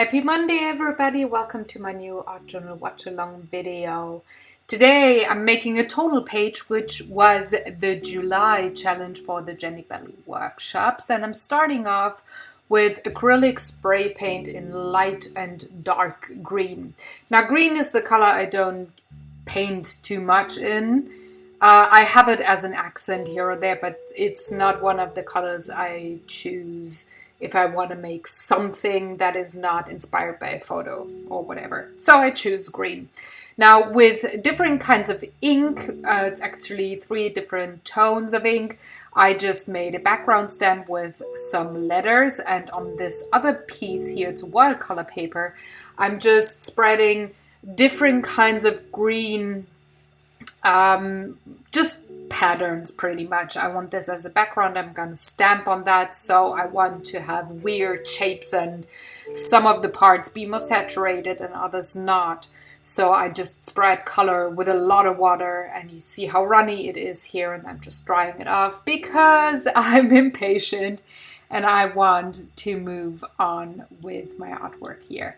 Happy Monday, everybody. Welcome to my new art journal watch along video. Today I'm making a tonal page, which was the July challenge for the Jenny Belly workshops. And I'm starting off with acrylic spray paint in light and dark green. Now, green is the color I don't paint too much in. I have it as an accent here or there, but it's not one of the colors I choose if I want to make something that is not inspired by a photo or whatever. So I choose green. Now with different kinds of ink, it's actually 3 different tones of ink. I just made a background stamp with some letters, and on this other piece here, it's watercolor paper, I'm just spreading different kinds of green, just patterns pretty much. I want this as a background. I'm going to stamp on that, so I want to have weird shapes and some of the parts be more saturated and others not. So I just spread color with a lot of water, and you see how runny it is here, and I'm just drying it off because I'm impatient and I want to move on with my artwork here.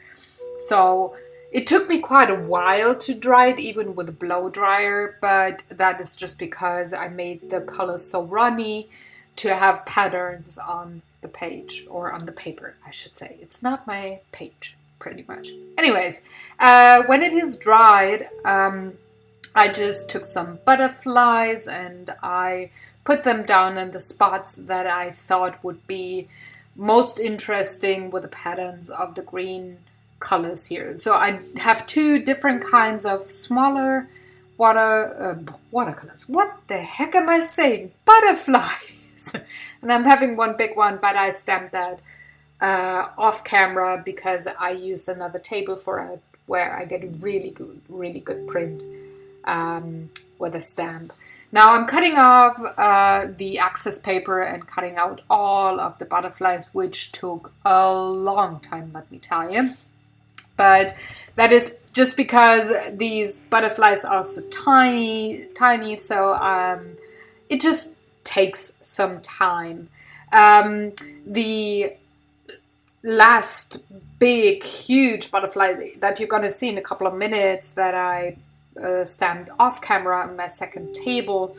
So it took me quite a while to dry it, even with a blow dryer, but that is just because I made the colors so runny to have patterns on the page, or on the paper, I should say. It's not my page, pretty much. Anyways, when it is dried, I just took some butterflies and I put them down in the spots that I thought would be most interesting with the patterns of the green colors here. So I have 2 different kinds of smaller watercolors. What the heck am I saying? Butterflies! And I'm having one big one, but I stamped that off camera because I use another table for it where I get a really good print with a stamp. Now I'm cutting off the excess paper and cutting out all of the butterflies, which took a long time, let me tell you. But that is just because these butterflies are so tiny, so it just takes some time. The last big, huge butterfly that you're going to see in a couple of minutes that I stamped off camera on my second table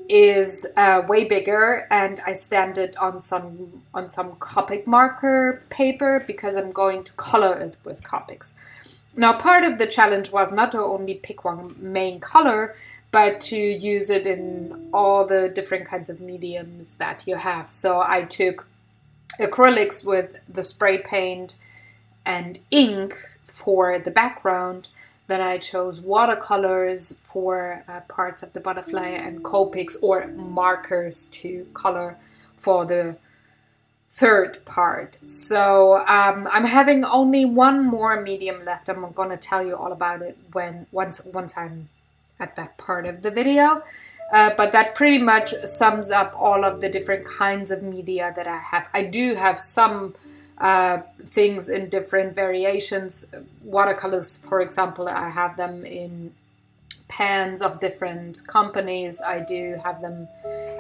is way bigger, and I stamped it on some Copic marker paper because I'm going to color it with Copics. Now, part of the challenge was not to only pick one main color, but to use it in all the different kinds of mediums that you have. So I took acrylics with the spray paint and ink for the background. Then I chose watercolors for parts of the butterfly and Copics or markers to color for the third part. So I'm having only one more medium left. I'm going to tell you all about it once I'm at that part of the video. But that pretty much sums up all of the different kinds of media that I have. I do have some things in different variations. Watercolors, for example, I have them in pans of different companies. I do have them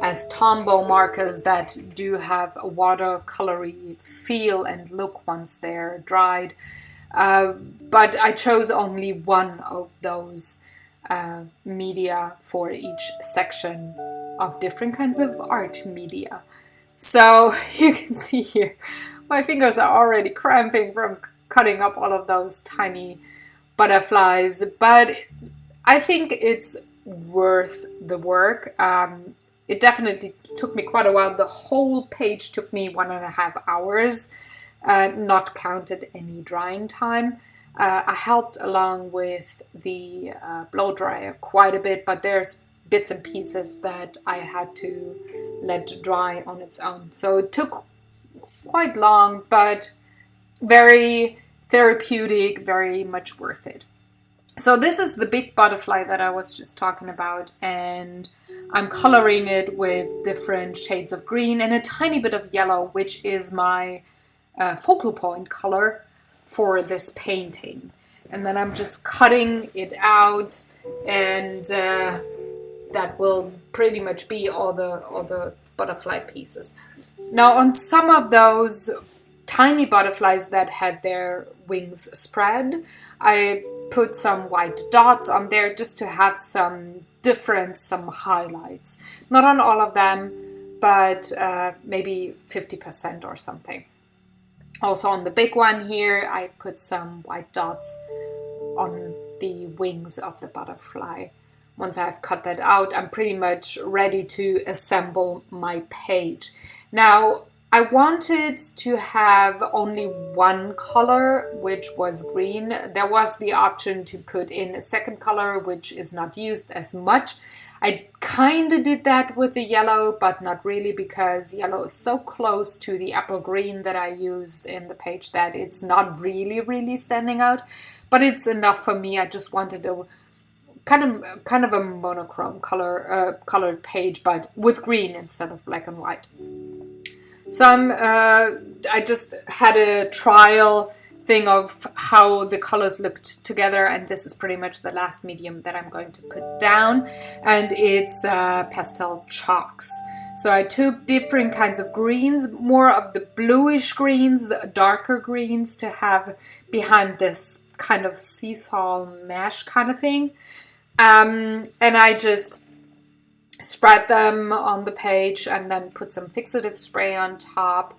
as Tombow markers that do have a watercolory feel and look once they're dried. But I chose only one of those media for each section of different kinds of art media. So you can see here, my fingers are already cramping from cutting up all of those tiny butterflies, but I think it's worth the work. It definitely took me quite a while. The whole page took me 1.5 hours, not counted any drying time. I helped along with the blow dryer quite a bit, but there's bits and pieces that I had to let dry on its own. So it took quite long, but very therapeutic, very much worth it. So this is the big butterfly that I was just talking about, and I'm coloring it with different shades of green and a tiny bit of yellow, which is my focal point color for this painting. And then I'm just cutting it out, and that will pretty much be all the butterfly pieces. Now on some of those tiny butterflies that had their wings spread. I put some white dots on there just to have some difference, some highlights. Not on all of them, but maybe 50% or something. Also on the big one here, I put some white dots on the wings of the butterfly. Once I've cut that out, I'm pretty much ready to assemble my page. Now, I wanted to have only one color, which was green. There was the option to put in a second color, which is not used as much. I kind of did that with the yellow, but not really, because yellow is so close to the apple green that I used in the page that it's not really standing out. But it's enough for me. I just wanted a kind of a monochrome colored page, but with green instead of black and white. So I just had a trial thing of how the colors looked together, and this is pretty much the last medium that I'm going to put down, and it's pastel chalks. So I took different kinds of greens, more of the bluish greens, darker greens to have behind this kind of seesaw mesh kind of thing. And I just spread them on the page and then put some fixative spray on top,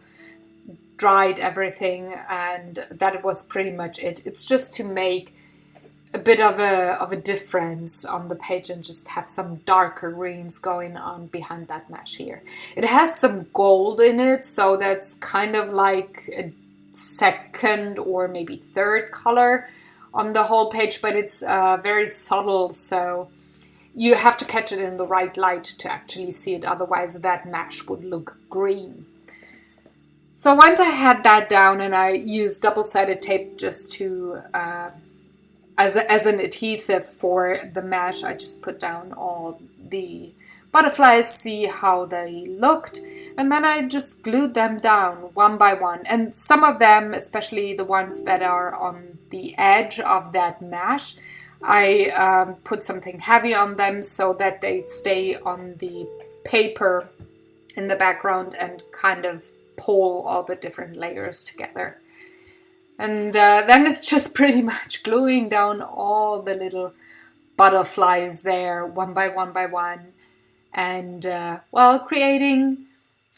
dried everything, and that was pretty much it. It's just to make a bit of a difference on the page and just have some darker greens going on behind that mesh here. It has some gold in it, so that's kind of like a second or maybe third color on the whole page, but it's very subtle, so you have to catch it in the right light to actually see it, otherwise that mesh would look green. So once I had that down, and I used double-sided tape just to as an adhesive for the mesh, I just put down all the butterflies, see how they looked, and then I just glued them down one by one. And some of them, especially the ones that are on the edge of that mesh, I put something heavy on them so that they stay on the paper in the background and kind of pull all the different layers together. And then it's just pretty much gluing down all the little butterflies there one by one, and creating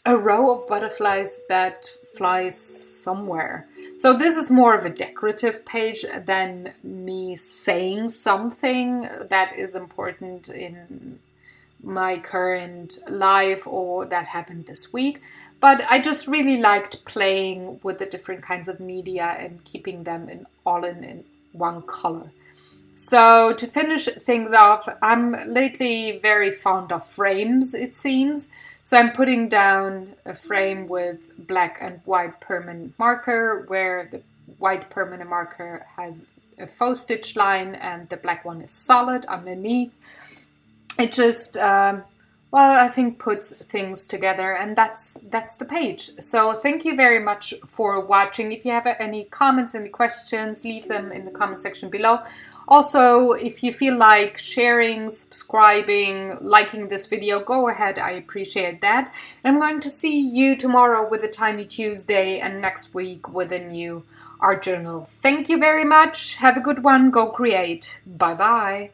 a row of butterflies that flies somewhere. So this is more of a decorative page than me saying something that is important in my current life or that happened this week. But I just really liked playing with the different kinds of media and keeping them all in one color. So to finish things off, I'm lately very fond of frames, it seems. So I'm putting down a frame with black and white permanent marker, where the white permanent marker has a faux stitch line and the black one is solid underneath. It just, I think puts things together, and that's the page. So thank you very much for watching. If you have any comments, any questions, leave them in the comment section below. Also, if you feel like sharing, subscribing, liking this video, go ahead. I appreciate that. I'm going to see you tomorrow with a Tiny Tuesday, and next week with a new art journal. Thank you very much. Have a good one. Go create. Bye-bye.